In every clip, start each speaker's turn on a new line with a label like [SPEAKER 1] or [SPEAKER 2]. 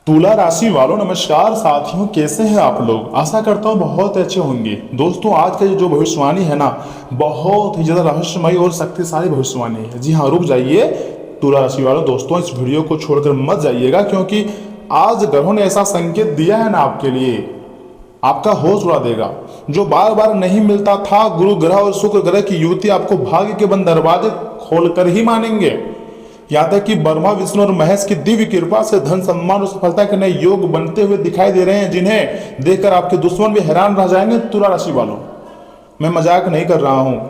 [SPEAKER 1] तुला राशि वालों नमस्कार साथियों, कैसे हैं आप लोग। आशा करता हूँ बहुत अच्छे होंगे। दोस्तों आज का जो भविष्यवाणी है ना, बहुत ही ज़्यादा रहस्यमयी और शक्तिशाली भविष्यवाणी है। जी हाँ, रुक जाइए तुला राशि वालों। दोस्तों इस वीडियो को छोड़कर मत जाइएगा, क्योंकि आज ग्रहों ने ऐसा संकेत दिया है ना आपके लिए, आपका होश उड़ा देगा। जो बार बार नहीं मिलता था, गुरु ग्रह और शुक्र ग्रह की युति आपको भाग्य के बंद दरवाजे खोलकर ही मानेंगे। यहाँ तक कि ब्रह्मा विष्णु और महेश की दिव्य कृपा से धन सम्मान और सफलता के नए योग बनते हुए दिखाई दे रहे हैं, जिन्हें देखकर आपके दुश्मन भी हैरान रह जाएंगे। तुला राशि वालों, मैं मजाक नहीं कर रहा हूँ,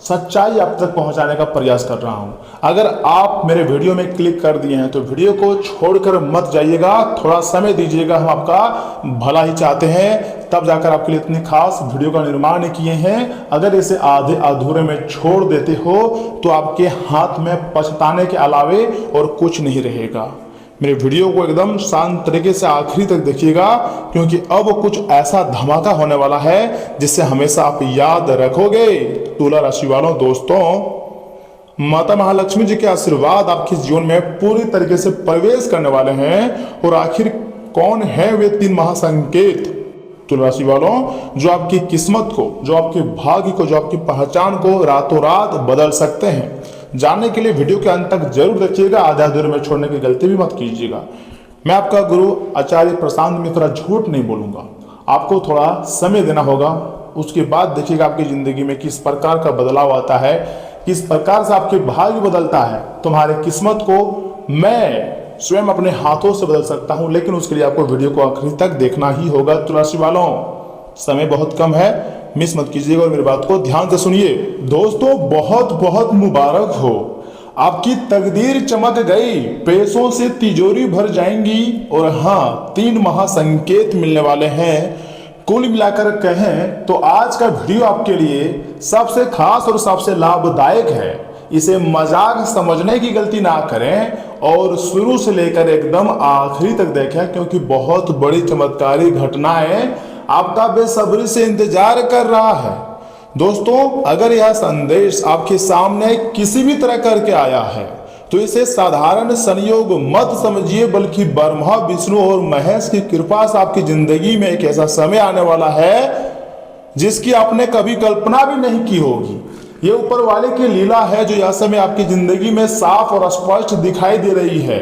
[SPEAKER 1] सच्चाई आप तक पहुंचाने का प्रयास कर रहा हूं। अगर आप मेरे वीडियो में क्लिक कर दिए हैं तो वीडियो को छोड़कर मत जाइएगा, थोड़ा समय दीजिएगा। हम आपका भला ही चाहते हैं, तब जाकर आपके लिए इतनी खास वीडियो का निर्माण किए हैं। अगर इसे आधे अधूरे में छोड़ देते हो तो आपके हाथ में पछताने के अलावे और कुछ नहीं रहेगा। मेरे वीडियो को एकदम शांत तरीके से आखिरी तक देखिएगा, क्योंकि अब कुछ ऐसा धमाका होने वाला है जिससे हमेशा आप याद रखोगे। तुला राशि वालों, दोस्तों माता महालक्ष्मी जी के आशीर्वाद आपके जीवन में पूरी तरीके से प्रवेश करने वाले हैं। और आखिर कौन है वे 3 महासंकेत तुला राशि वालों, जो आपकी किस्मत को, जो आपके भाग्य को, जो आपकी पहचान को रातों रात बदल सकते हैं। जानने के लिए वीडियो के अंत तक जरूर देखिएगा, आधा अधूरे में छोड़ने की गलती भी मत कीजिएगा। मैं आपका गुरु आचार्य प्रशांत मिश्रा झूठ नहीं बोलूंगा, आपको थोड़ा समय देना होगा। उसके बाद देखिएगा आपकी जिंदगी में किस प्रकार का बदलाव आता है, किस प्रकार से आपके भाग्य बदलता है। तुम्हारे किस्मत को मैं स्वयं अपने हाथों से बदल सकता हूं, लेकिन उसके लिए आपको वीडियो को आखिरी तक देखना ही होगा। तुला राशि वालों, समय बहुत कम है, मिस मत कीजिएगा और मेरी बात को ध्यान से सुनिए। दोस्तों बहुत बहुत मुबारक हो, आपकी तकदीर चमक गई, पैसों से तिजोरी भर जाएंगी। और हाँ, 3 महासंकेत मिलने वाले हैं। कुल मिलाकर कहें तो आज का वीडियो आपके लिए सबसे खास और सबसे लाभदायक है। इसे मजाक समझने की गलती ना करें और शुरू से लेकर एकदम आखिरी तक देखें, क्योंकि बहुत बड़ी चमत्कारी घटनाएं आपका बेसब्री से इंतजार कर रहा है। दोस्तों अगर यह संदेश आपके सामने किसी भी तरह करके आया है तो इसे साधारण संयोग मत समझिए, बल्कि ब्रह्मा विष्णु और महेश की कृपा से आपकी जिंदगी में एक ऐसा समय आने वाला है जिसकी आपने कभी कल्पना भी नहीं की होगी। ये ऊपर वाले की लीला है जो यह समय आपकी जिंदगी में साफ और स्पष्ट दिखाई दे रही है।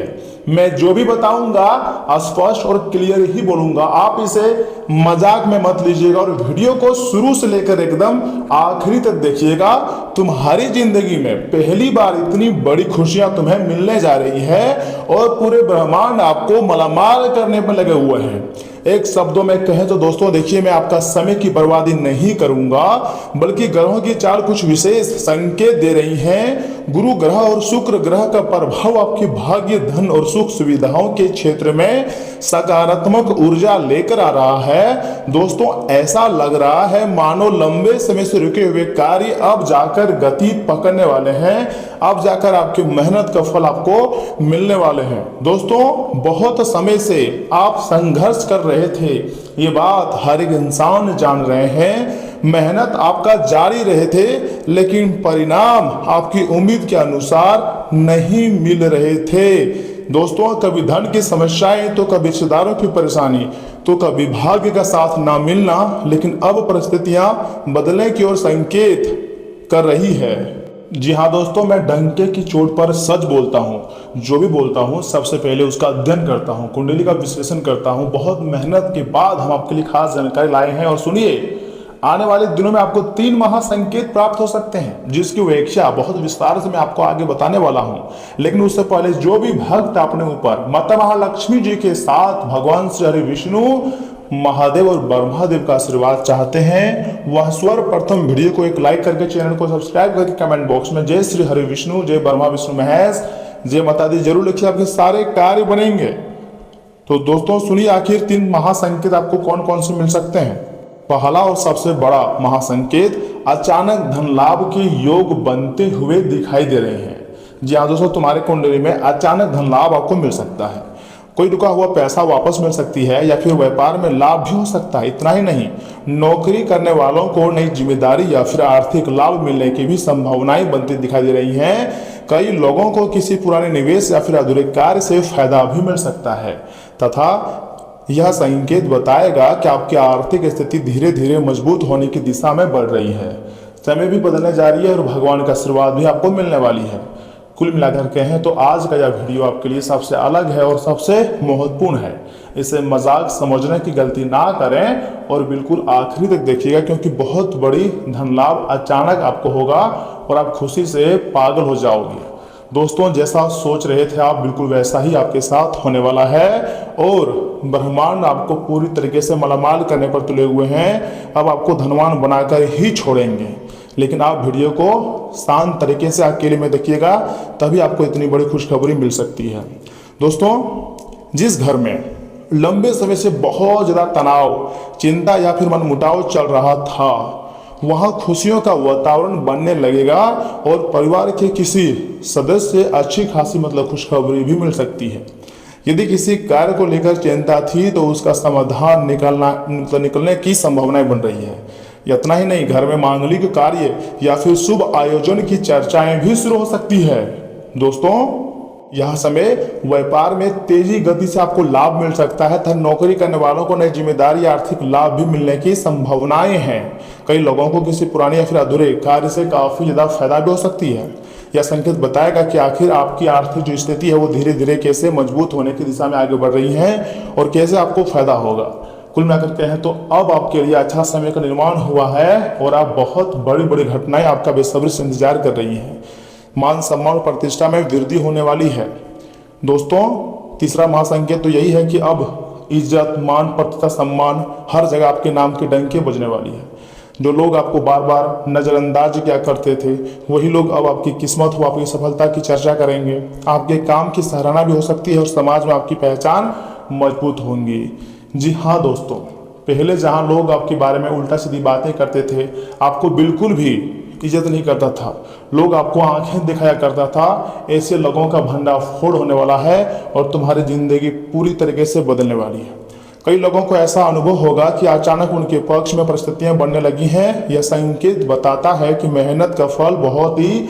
[SPEAKER 1] मैं जो भी बताऊंगा स्पष्ट और क्लियर ही बोलूंगा, आप इसे मजाक में मत लीजिएगा और वीडियो को शुरू से लेकर एकदम आखिरी तक देखिएगा। तुम्हारी जिंदगी में पहली बार इतनी बड़ी खुशियां तुम्हें मिलने जा रही है और पूरे ब्रह्मांड आपको मालामाल करने में लगे हुए हैं। एक शब्दों में कहें तो दोस्तों देखिए, मैं आपका समय की बर्बादी नहीं करूंगा, बल्कि ग्रहों की चाल कुछ विशेष संकेत दे रही हैं। गुरु ग्रह और शुक्र ग्रह का प्रभाव आपके भाग्य, धन और सुख सुविधाओं के क्षेत्र में सकारात्मक ऊर्जा लेकर आ रहा है। दोस्तों ऐसा लग रहा है मानो लंबे समय से रुके हुए कार्य अब जाकर गति पकड़ने वाले हैं, अब जाकर आपकी मेहनत का फल आपको मिलने वाले हैं। दोस्तों बहुत समय से आप संघर्ष कर रहे थे, ये बात हर एक इंसान जान रहे हैं। मेहनत आपका जारी रहे थे, लेकिन परिणाम आपकी उम्मीद के अनुसार नहीं मिल रहे थे। दोस्तों कभी धन की समस्याएं, तो कभी रिश्तेदारों की परेशानी, तो कभी भाग्य का साथ ना मिलना, लेकिन अब परिस्थितियां बदलने की ओर संकेत कर रही है। जी हाँ दोस्तों, मैं डंके की चोट पर सच बोलता हूँ। जो भी बोलता हूँ सबसे पहले उसका अध्ययन करता हूँ, कुंडली का विश्लेषण करता हूँ। बहुत मेहनत के बाद हम आपके लिए खास जानकारी लाए हैं। और सुनिए, आने वाले दिनों में आपको 3 महासंकेत प्राप्त हो सकते हैं, जिसकी व्याख्या बहुत विस्तार से मैं आपको आगे बताने वाला हूं। लेकिन उससे पहले जो भी भक्त अपने ऊपर माता महालक्ष्मी जी के साथ भगवान श्री हरि विष्णु, महादेव और ब्रह्मादेव का आशीर्वाद चाहते हैं, वह सर्वप्रथम वीडियो को एक लाइक करके, चैनल को सब्सक्राइब करके कमेंट बॉक्स में जय श्री हरि विष्णु, जय ब्रह्मा विष्णु महेश, जय माता दी जरूर लिखिए, आपके सारे कार्य बनेंगे। तो दोस्तों सुनिए, आखिर 3 महासंकेत आपको कौन कौन से मिल सकते हैं। पहला और सबसे बड़ा महासंकेत, अचानक धन लाभ के योग बनते हुए दिखाई दे रहे हैं। जी हाँ दोस्तों, तुम्हारे कुंडली में अचानक धन लाभ आपको मिल सकता है। कोई रुका हुआ पैसा वापस मिल सकती है, या फिर व्यापार में लाभ भी हो सकता है। इतना ही नहीं, नौकरी करने वालों को नई जिम्मेदारी या फिर आर्थिक लाभ मिलने की भी संभावनाएं बनती दिखाई दे रही हैं। कई लोगों को किसी पुराने निवेश या फिर अधूरे कार्य से फायदा भी मिल सकता है तथा यह संकेत बताएगा कि आपकी आर्थिक स्थिति धीरे धीरे मजबूत होने की दिशा में बढ़ रही है। समय भी बदलने जा रही है और भगवान का आशीर्वाद भी आपको मिलने वाली है। कुल मिलाकर कहें तो आज का यह वीडियो आपके लिए सबसे अलग है और सबसे महत्वपूर्ण है। इसे मजाक समझने की गलती ना करें और बिल्कुल आखिरी तक देखिएगा, क्योंकि बहुत बड़ी धन लाभ अचानक आपको होगा और आप खुशी से पागल हो जाओगे। दोस्तों, जैसा आप सोच रहे थे आप बिल्कुल वैसा ही आपके साथ होने वाला है और ब्रह्मांड आपको पूरी तरीके से मालामाल करने पर तुले हुए हैं। अब आपको धनवान बनाकर ही छोड़ेंगे, लेकिन आप वीडियो को शांत तरीके से अकेले में देखिएगा, तभी आपको इतनी बड़ी खुशखबरी मिल सकती है। दोस्तों, जिस घर में लंबे समय से बहुत ज़्यादा तनाव, चिंता या फिर मनमुटाव चल रहा था, वहाँ खुशियों का वातावरण बनने लगेगा और परिवार के किसी सदस्य से अच्छी खासी खुशखबरी भी मिल सकती है। यदि किसी कार्य को लेकर चिंता थी तो उसका समाधान निकलने की संभावनाएं बन रही है। इतना ही नहीं, घर में मांगलिक कार्य या फिर शुभ आयोजन की चर्चाएं भी शुरू हो सकती है। दोस्तों, यह समय व्यापार में तेजी गति से आपको लाभ मिल सकता है तथा नौकरी करने वालों को नई जिम्मेदारी आर्थिक लाभ भी मिलने की संभावनाएं हैं। कई लोगों को किसी पुराने या फिर अधूरे कार्य से काफी ज्यादा फायदा भी हो सकती है। यह संकेत बताएगा कि आखिर आपकी आर्थिक जो स्थिति है वो धीरे धीरे कैसे मजबूत होने की दिशा में आगे बढ़ रही है और कैसे आपको फायदा होगा। कुल मिलाकर कहें तो अब आपके लिए अच्छा समय का निर्माण हुआ है और आप बहुत बड़ी बड़ी घटनाएं आपका बेसब्री से इंतजार कर रही हैं। मान सम्मान और प्रतिष्ठा में वृद्धि होने वाली है। दोस्तों, तीसरा महासंकेत तो यही है कि अब इज्जत, मान, प्रतिष्ठा, सम्मान हर जगह आपके नाम के डंके बजने वाली है। जो लोग आपको बार बार नज़रअंदाज किया करते थे, वही लोग अब आपकी किस्मत हो, आपकी सफलता की चर्चा करेंगे। आपके काम की सराहना भी हो सकती है और समाज में आपकी पहचान मजबूत होंगी। जी हाँ दोस्तों, पहले जहाँ लोग आपके बारे में उल्टा सीधी बातें करते थे, आपको बिल्कुल भी इज्जत नहीं करता था, लोग आपको आंखें दिखाया करता था, ऐसे लोगों का भंडाफोड़ होने वाला है और तुम्हारी जिंदगी पूरी तरीके से बदलने वाली है। कई लोगों को ऐसा अनुभव होगा कि अचानक उनके पक्ष में परिस्थितियां बनने लगी हैं। यह संकेत बताता है कि मेहनत का फल बहुत ही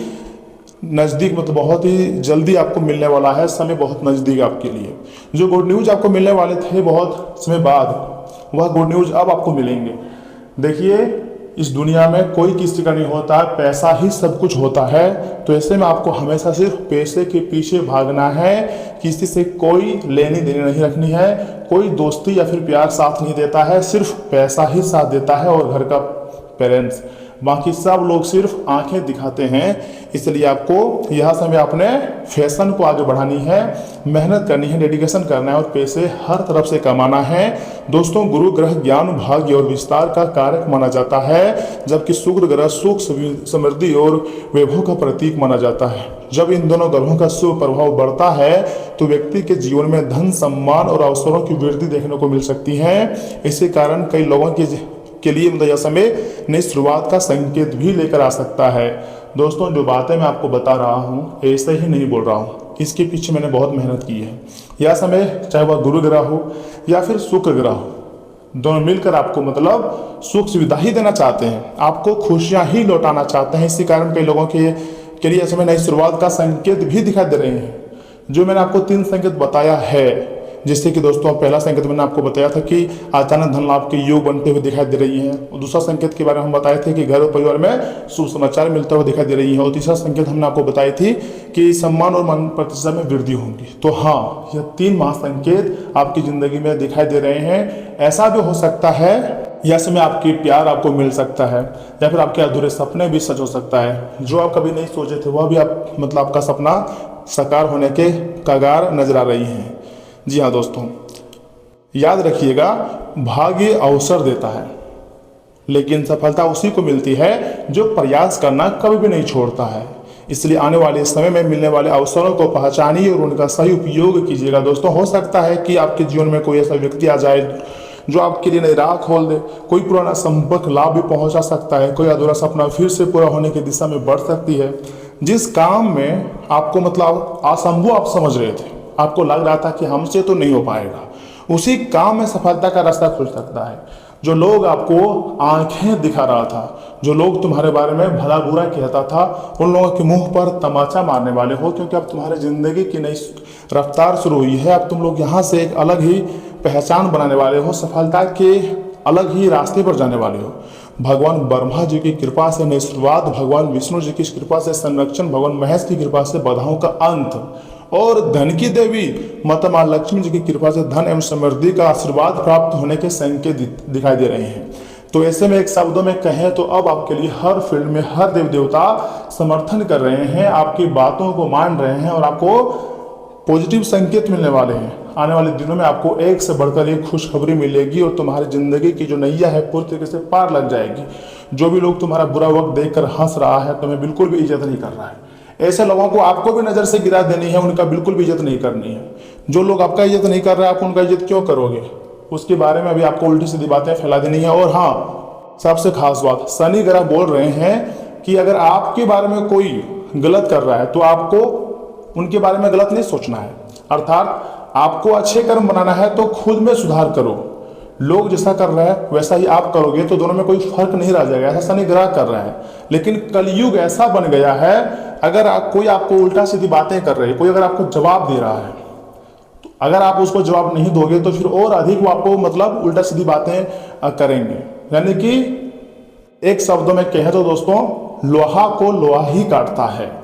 [SPEAKER 1] नज़दीक, बहुत ही जल्दी आपको मिलने वाला है। समय बहुत नज़दीक आपके लिए। जो गुड न्यूज़ आपको मिलने वाले थे बहुत समय बाद, वह गुड न्यूज़ अब आपको मिलेंगे। देखिए, इस दुनिया में कोई किसी का नहीं होता, पैसा ही सब कुछ होता है। तो ऐसे में आपको हमेशा सिर्फ पैसे के पीछे भागना है। किसी से कोई लेनी देनी नहीं रखनी है, कोई दोस्ती या फिर प्यार साथ नहीं देता है, सिर्फ पैसा ही साथ देता है और घर का पेरेंट्स। बाकी सब लोग सिर्फ आंखें दिखाते हैं। इसलिए आपको यह समय अपने फैशन को आगे बढ़ानी है, मेहनत करनी है, डेडिकेशन करना है और पैसे हर तरफ से कमाना है। दोस्तों, गुरु ग्रह ज्ञान, भाग्य और विस्तार का कारक माना जाता है, जबकि शुक्र ग्रह सुख, समृद्धि और वैभव का प्रतीक माना जाता है। जब इन दोनों ग्रहों का शुभ प्रभाव बढ़ता है तो व्यक्ति के जीवन में धन, सम्मान और अवसरों की वृद्धि देखने को मिल सकती है। इसी कारण कई लोगों के लिए यह समय नई शुरुआत का संकेत भी लेकर आ सकता है। दोस्तों, जो बातें मैं आपको बता रहा हूँ ऐसे ही नहीं बोल रहा हूँ, इसके पीछे मैंने बहुत मेहनत की है। यह समय चाहे वह गुरु ग्रह हो या फिर शुक्र ग्रह हो, दोनों मिलकर आपको सुख सुविधा ही देना चाहते हैं, आपको खुशियाँ ही लौटाना चाहते हैं। इसी कारण कई लोगों के लिए समय नई शुरुआत का संकेत भी दिखाई दे रहे हैं। जो मैंने आपको 3 संकेत बताया है, जिससे कि दोस्तों पहला संकेत मैंने आपको बताया था कि अचानक धन लाभ के योग बनते हुए दिखाई दे रही है। और दूसरा संकेत के बारे में हम बताए थे कि घर और परिवार में शुभ समाचार मिलते हुए दिखाई दे रही है। और तीसरा संकेत हमने आपको बताई थी कि सम्मान और मान प्रतिष्ठा में वृद्धि होगी। तो हाँ, यह 3 महासंकेत आपकी जिंदगी में दिखाई दे रहे हैं। ऐसा भी हो सकता है यह समय आपकी प्यार आपको मिल सकता है या फिर आपके अधूरे सपने भी सच हो सकता है। जो आप कभी नहीं सोचे थे वह भी आपका सपना साकार होने के कगार नजर आ रही है। जी हाँ दोस्तों, याद रखिएगा, भाग्य अवसर देता है लेकिन सफलता उसी को मिलती है जो प्रयास करना कभी भी नहीं छोड़ता है। इसलिए आने वाले समय में मिलने वाले अवसरों को पहचानिए और उनका सही उपयोग कीजिएगा। दोस्तों, हो सकता है कि आपके जीवन में कोई ऐसा व्यक्ति आ जाए जो आपके लिए नई राह खोल दे, कोई पुराना संपर्क लाभ भी पहुंचा सकता है, कोई अधूरा सपना फिर से पूरा होने की दिशा में बढ़ सकती है। जिस काम में आपको असंभव आप समझ रहे थे, आपको लग रहा था कि हमसे तो नहीं हो पाएगा, उसी काम में सफलता का रास्ता खुल सकता है। जो लोग आपको आंखें दिखा रहा था, जो लोग तुम्हारे बारे में भला बुरा कहता था, उन लोगों के मुंह पर तमाचा मारने वाले हो, क्योंकि अब तुम्हारी जिंदगी की नई रफ्तार शुरू हुई है। अब तुम लोग यहाँ से एक अलग ही पहचान बनाने वाले हो, सफलता के अलग ही रास्ते पर जाने वाले हो। भगवान ब्रह्मा जी की कृपा से नई शुरुआत, भगवान विष्णु जी की कृपा से संरक्षण, भगवान महेश की कृपा से बाधाओं का अंत, और धन की देवी माता माँ लक्ष्मी जी की कृपा से धन एवं समृद्धि का आशीर्वाद प्राप्त होने के संकेत दिखाई दे रहे हैं। तो ऐसे में एक शब्दों में कहें तो अब आपके लिए हर फील्ड में हर देव देवता समर्थन कर रहे हैं, आपकी बातों को मान रहे हैं और आपको पॉजिटिव संकेत मिलने वाले हैं। आने वाले दिनों में आपको एक से बढ़कर एक खुशखबरी मिलेगी और तुम्हारी जिंदगी की जो नैया है पूरी तरीके से पार लग जाएगी। जो भी लोग तुम्हारा बुरा वक्त देखकर हंस रहा है, तुम्हें बिल्कुल भी इज्जत नहीं कर रहा है, ऐसे लोगों को आपको भी नजर से गिरा देनी है, उनका बिल्कुल भी इज्जत नहीं करनी है। जो लोग आपका इज्जत नहीं कर रहे हैं, आप उनका इज्जत क्यों करोगे, उसके बारे में अभी आपको उल्टी सीधी बातें फैला देनी है। और हाँ, सबसे खास बात, शनि ग्रह बोल रहे हैं कि अगर आपके बारे में कोई गलत कर रहा है तो आपको उनके बारे में गलत नहीं सोचना है, अर्थात आपको अच्छे कर्म बनाना है तो खुद में सुधार करो। लोग जैसा कर रहा है वैसा ही आप करोगे तो दोनों में कोई फर्क नहीं रह जाएगा, ऐसा शनि ग्रह कर रहा है। लेकिन कलयुग ऐसा बन गया है, अगर कोई आपको उल्टा सीधी बातें कर रहे है, कोई अगर आपको जवाब दे रहा है, तो अगर आप उसको जवाब नहीं दोगे तो फिर और अधिक वो आपको मतलब उल्टा सीधी बातें करेंगे। यानी कि एक शब्दों में कहें तो दोस्तों, लोहा को लोहा ही काटता है।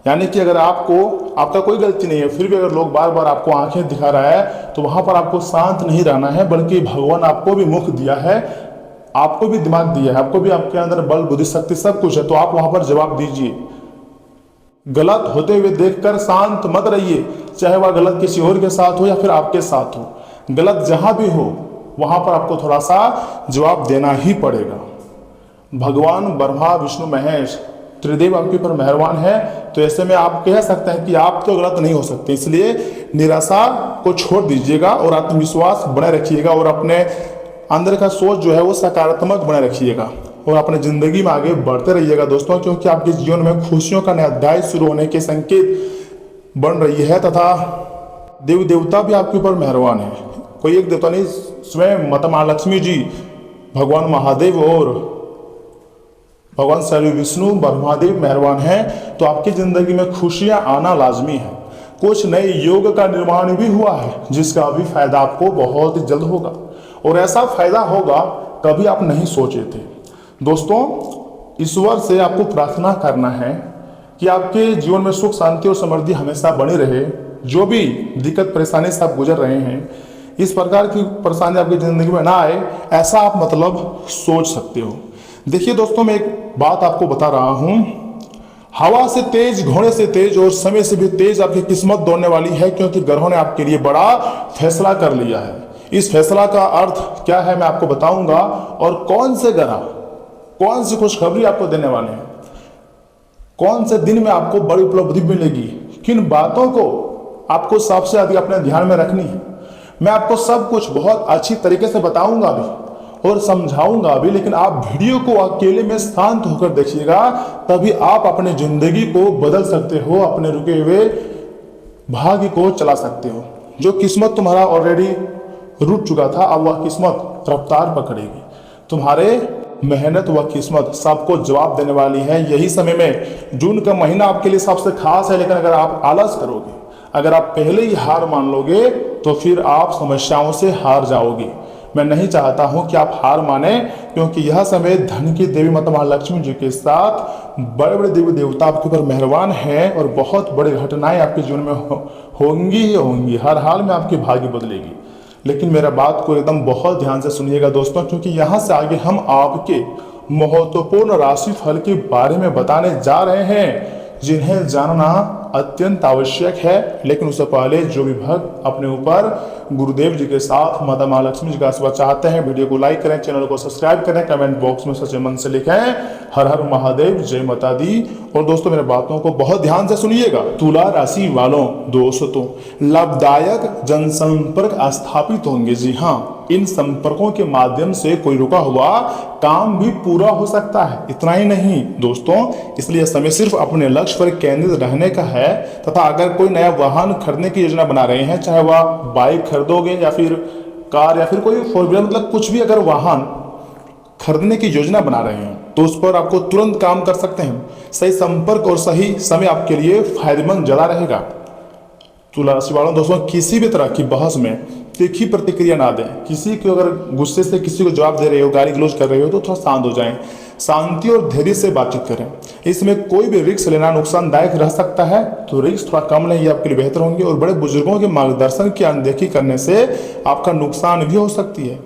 [SPEAKER 1] यानी कि अगर आपका कोई गलती नहीं है, फिर भी अगर लोग बार बार आपको आंखें दिखा रहा है तो वहां पर आपको शांत नहीं रहना है, बल्कि भगवान आपको भी मुख दिया है, आपको भी दिमाग दिया है, आपको भी आपके अंदर बल बुद्धि शक्ति सब कुछ है, तो आप वहां पर जवाब दीजिए। गलत होते हुए देखकर शांत मत रहिए, चाहे वह गलत किसी और के साथ हो या फिर आपके साथ हो। गलत जहां भी हो वहां पर आपको थोड़ा सा जवाब देना ही पड़ेगा। भगवान ब्रह्मा विष्णु महेश त्रिदेव आपके ऊपर मेहरबान है, तो ऐसे में आप कह सकते हैं कि आप तो गलत नहीं हो सकते। इसलिए निराशा को छोड़ दीजिएगा और आत्मविश्वास बनाए रखिएगा और अपने अंदर का सोच जो है वो सकारात्मक बनाए रखिएगा और अपने जिंदगी में आगे बढ़ते रहिएगा दोस्तों, क्योंकि आपके जीवन में खुशियों का नया अध्याय शुरू होने के संकेत बन रही है तथा देव देवता भी आपके ऊपर मेहरबान है। कोई एक देवता नहीं, स्वयं माता माँ लक्ष्मी जी, भगवान महादेव और भगवान श्री विष्णु ब्रह्मादेव मेहरबान हैं, तो आपकी जिंदगी में खुशियां आना लाजमी है। कुछ नए योग का निर्माण भी हुआ है जिसका अभी फायदा आपको बहुत जल्द होगा, और ऐसा फायदा होगा कभी आप नहीं सोचे थे। दोस्तों, ईश्वर से आपको प्रार्थना करना है कि आपके जीवन में सुख शांति और समृद्धि हमेशा बनी रहे। जो भी दिक्कत परेशानी से आप गुजर रहे हैं, इस प्रकार की परेशानी आपकी जिंदगी में ना आए, ऐसा आप मतलब सोच सकते हो। देखिए दोस्तों, मैं एक बात आपको बता रहा हूं, हवा से तेज, घोड़े से तेज और समय से भी तेज आपकी किस्मत दौड़ने वाली है, क्योंकि ग्रहों ने आपके लिए बड़ा फैसला कर लिया है। इस फैसला का अर्थ क्या है मैं आपको बताऊंगा, और कौन से ग्रह कौन सी खुशखबरी आपको देने वाले हैं, कौन से दिन में आपको बड़ी उपलब्धि मिलेगी, किन बातों को आपको सबसे अधिक अपने ध्यान में रखनी है, मैं आपको सब कुछ बहुत अच्छी तरीके से बताऊंगा भी और समझाऊंगा भी। लेकिन आप वीडियो को अकेले में शांत होकर देखिएगा, तभी आप अपने जिंदगी को बदल सकते हो, अपने रुके हुए भाग्य को चला सकते हो। जो किस्मत तुम्हारा ऑलरेडी रुक चुका था, अब वह किस्मत रफ्तार पकड़ेगी। तुम्हारे मेहनत व किस्मत सबको जवाब देने वाली है। यही समय में जून का महीना आपके लिए सबसे खास है, लेकिन अगर आप आलस करोगे, अगर आप पहले ही हार मान लोगे, तो फिर आप समस्याओं से हार जाओगे। मैं नहीं चाहता हूं कि आप हार माने, क्योंकि यह समय धन की देवी माता महालक्ष्मी जी के साथ बड़े बड़े देवी देवता आपके ऊपर मेहरबान हैं और बहुत बड़ी घटनाएं आपके जीवन में होंगी ही होंगी। हर हाल में आपकी भाग्य बदलेगी। लेकिन मेरा बात को एकदम बहुत ध्यान से सुनिएगा दोस्तों, क्योंकि यहाँ से आगे हम आपके महत्वपूर्ण राशि फल के बारे में बताने जा रहे हैं, जिन्हें जानना अत्यंत आवश्यक है। लेकिन उससे पहले जो भी भक्त अपने ऊपर गुरुदेव जी के साथ माता महालक्ष्मी जी का आशीर्वाद चाहते हैं, वीडियो को लाइक करें, चैनल को सब्सक्राइब करें, कमेंट बॉक्स में सच्चे मन से लिखें हर हर महादेव, जय माता दी। और दोस्तों, मेरे बातों को बहुत ध्यान से सुनिएगा। तुला राशि वालों दोस्तों, लाभदायक जनसंपर्क स्थापित होंगे। जी हाँ, इन संपर्कों के माध्यम से कोई रुका हुआ काम भी पूरा हो सकता है। इतना ही नहीं दोस्तों, इसलिए समय सिर्फ अपने लक्ष्य पर केंद्रित रहने का है। तथा अगर कोई नया वाहन खरीदने की योजना बना रहे हैं, चाहे वह बाइक खरीदोगे या फिर कार या फिर कोई फोर व्हीलर मतलब कुछ भी अगर वाहन खरीदने की योजना बना रहे हैं तो उस पर आपको तुरंत काम कर सकते हैं। सही संपर्क और सही समय आपके लिए फायदेमंद ज्यादा रहेगा। तुला राशि वालों दोस्तों, किसी भी तरह की बहस में तीखी प्रतिक्रिया ना दें। किसी को अगर गुस्से से किसी को जवाब दे रहे हो, गाली गलौज कर रहे हो तो थोड़ा शांत हो जाएं। शांति और धैर्य से बातचीत करें। इसमें कोई भी रिस्क लेना नुकसानदायक रह सकता है, तो रिस्क थोड़ा कम लें, ये आपके लिए बेहतर होंगे। और बड़े बुजुर्गों के मार्गदर्शन की अनदेखी करने से आपका नुकसान भी हो सकती है।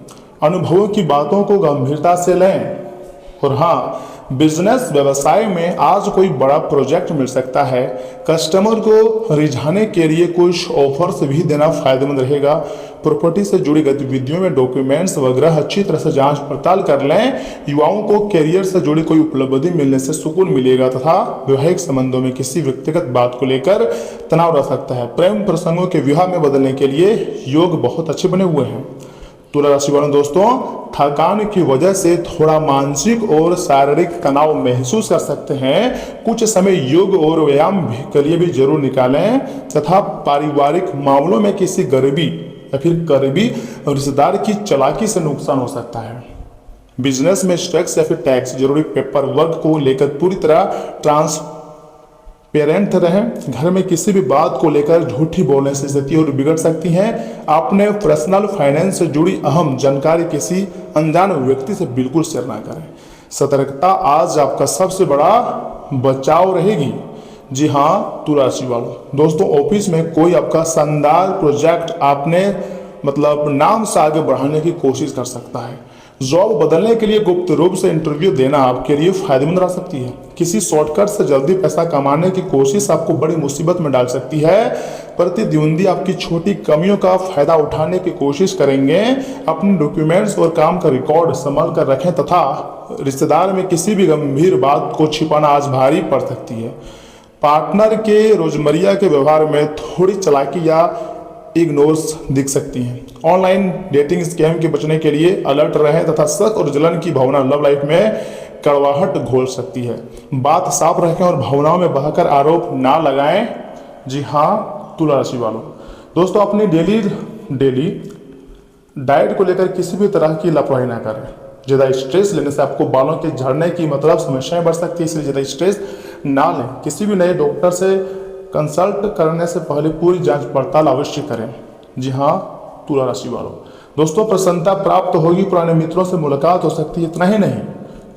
[SPEAKER 1] अनुभवों की बातों को गंभीरता से लें। और हाँ, बिजनेस व्यवसाय में आज कोई बड़ा प्रोजेक्ट मिल सकता है। कस्टमर को रिझाने के लिए कुछ ऑफर्स भी देना फायदेमंद रहेगा। प्रॉपर्टी से जुड़ी गतिविधियों में डॉक्यूमेंट्स वगैरह अच्छी तरह से जांच पड़ताल कर लें। युवाओं को करियर से जुड़ी कोई उपलब्धि मिलने से सुकून मिलेगा तथा वैवाहिक संबंधों में किसी व्यक्तिगत बात को लेकर तनाव रह सकता है। प्रेम प्रसंगों के विवाह में बदलने के लिए योग बहुत अच्छे बने हुए हैं। तुला राशि वालों दोस्तों, थकान की वजह से थोड़ा मानसिक और शारीरिक तनाव महसूस कर सकते हैं। कुछ समय योग और व्यायाम के लिए भी जरूर निकालें तथा पारिवारिक मामलों में किसी गरीबी या फिर करीबी रिश्तेदार की चालाकी से नुकसान हो सकता है। बिजनेस में टैक्स या फिर टैक्स जरूरी पेपर वर्क को लेकर पूरी तरह ट्रांसपेरेंट रहें। घर में किसी भी बात को लेकर झूठी बोलने से स्थिति और बिगड़ सकती है। अपने पर्सनल फाइनेंस से जुड़ी अहम जानकारी किसी अनजान व्यक्ति से बिल्कुल शेयर ना करें। सतर्कता आज आपका सबसे बड़ा बचाव रहेगी। जी हाँ तुला राशि वालों दोस्तों, ऑफिस में कोई आपका शानदार प्रोजेक्ट आपने मतलब नाम से आगे बढ़ाने की कोशिश कर सकता है। जॉब बदलने के लिए गुप्त रूप से इंटरव्यू देना आपके लिए फायदेमंद रह सकती है। किसी शॉर्टकट से जल्दी पैसा कमाने की कोशिश आपको बड़ी मुसीबत में डाल सकती है। प्रतिद्वंदी आपकी छोटी कमियों का फायदा उठाने की कोशिश करेंगे। अपने डॉक्यूमेंट्स और काम का रिकॉर्ड संभाल कर रखें तथा रिश्तेदार में किसी भी गंभीर बात को छिपाना आज भारी पड़ सकती है। पार्टनर के रोजमर्रा के व्यवहार में थोड़ी चालाकी या इग्नोर्स दिख सकती हैं। ऑनलाइन डेटिंग स्कैम के बचने के लिए अलर्ट रहें तथा शक और जलन की भावना लव लाइफ में कड़वाहट घोल सकती है। बात साफ रखें और भावनाओं में बहकर आरोप ना लगाएं। जी हाँ तुला राशि वालों दोस्तों, अपनी डेली डाइट को लेकर किसी भी तरह की लापरवाही ना करें। ज़्यादा स्ट्रेस लेने से आपको बालों के झड़ने की मतलब समस्याएं बढ़ सकती है, इसलिए ज़्यादा स्ट्रेस ना लें। किसी भी नए डॉक्टर से कंसल्ट करने से पहले पूरी जांच पड़ताल अवश्य करें। जी हाँ तुला राशि वालों दोस्तों, प्रसन्नता प्राप्त होगी। पुराने मित्रों से मुलाकात हो सकती है। इतना ही नहीं,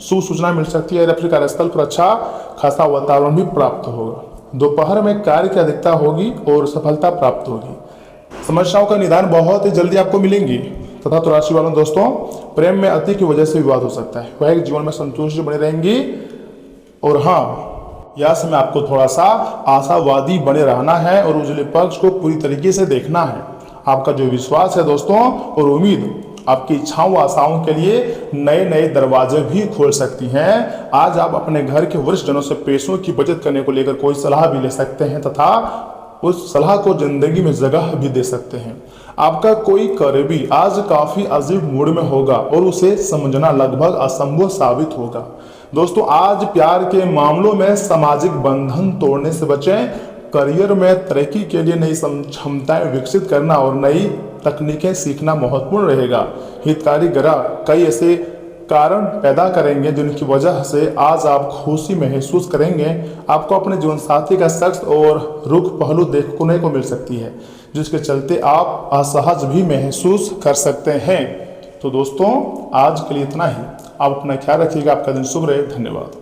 [SPEAKER 1] शुभ सूचना मिल सकती है या फिर कार्यस्थल पर अच्छा खासा वातावरण भी प्राप्त होगा। दोपहर में कार्य की अधिकता होगी और सफलता प्राप्त होगी। समस्याओं का निदान बहुत ही जल्दी आपको मिलेंगी। तथा तुला राशि वालों दोस्तों, प्रेम में अति की वजह से विवाद हो सकता है। वह जीवन में संतुष्टि बनी रहेंगी। और हाँ, यह समय आपको थोड़ा सा आशावादी बने रहना है और उजले पक्ष को पूरी तरीके से देखना है। आपका जो विश्वास है दोस्तों और उम्मीद आपकी इच्छाओं व आशाओं के लिए नए नए दरवाजे भी खोल सकती हैं। आज आप अपने घर के वरिष्ठ जनों से पैसों की बचत करने को लेकर कोई सलाह भी ले सकते हैं तथा उस सलाह को जिंदगी में जगह भी दे सकते हैं। आपका कोई करीबी आज काफी अजीब मूड में होगा और उसे समझना लगभग असंभव साबित होगा। दोस्तों, आज प्यार के मामलों में सामाजिक बंधन तोड़ने से बचें। करियर में तरक्की के लिए नई क्षमताएं विकसित करना और नई तकनीकें सीखना महत्वपूर्ण रहेगा। हितकारी ग्रह कई ऐसे कारण पैदा करेंगे जिनकी वजह से आज आप खुशी महसूस करेंगे। आपको अपने जीवन साथी का सख्त और रुख पहलू देखने को मिल सकती है, जिसके चलते आप असहज भी महसूस कर सकते हैं। तो दोस्तों, आज के लिए इतना ही। आप अपना ख्याल रखिएगा। आपका दिन शुभ रहे। धन्यवाद।